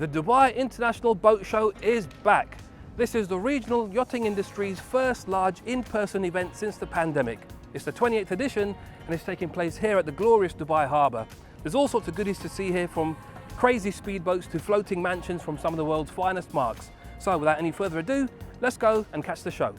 The Dubai International Boat Show is back. This is the regional yachting industry's first large in-person event since the pandemic. It's the 28th edition and it's taking place here at the glorious Dubai Harbour. There's all sorts of goodies to see here, from crazy speedboats to floating mansions from some of the world's finest marques. So without any further ado, let's go and catch the show.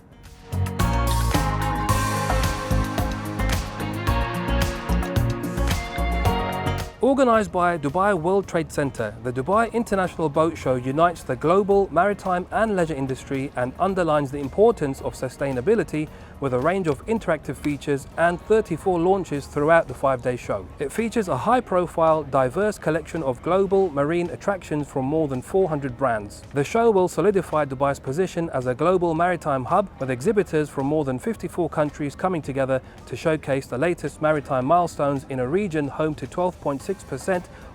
Organised by Dubai World Trade Center, the Dubai International Boat Show unites the global maritime and leisure industry and underlines the importance of sustainability with a range of interactive features and 34 launches throughout the 5-day show. It features a high-profile, diverse collection of global marine attractions from more than 400 brands. The show will solidify Dubai's position as a global maritime hub, with exhibitors from more than 54 countries coming together to showcase the latest maritime milestones in a region home to 12.6%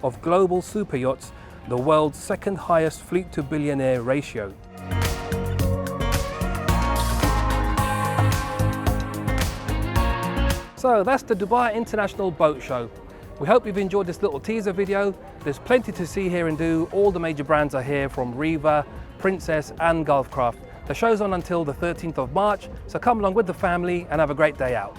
of global super yachts, the world's second highest fleet to billionaire ratio. So that's the Dubai International Boat Show. We hope you've enjoyed this little teaser video. There's plenty to see here and do. All the major brands are here, from Riva, Princess and Gulfcraft. The show's on until the 13th of March, so come along with the family and have a great day out.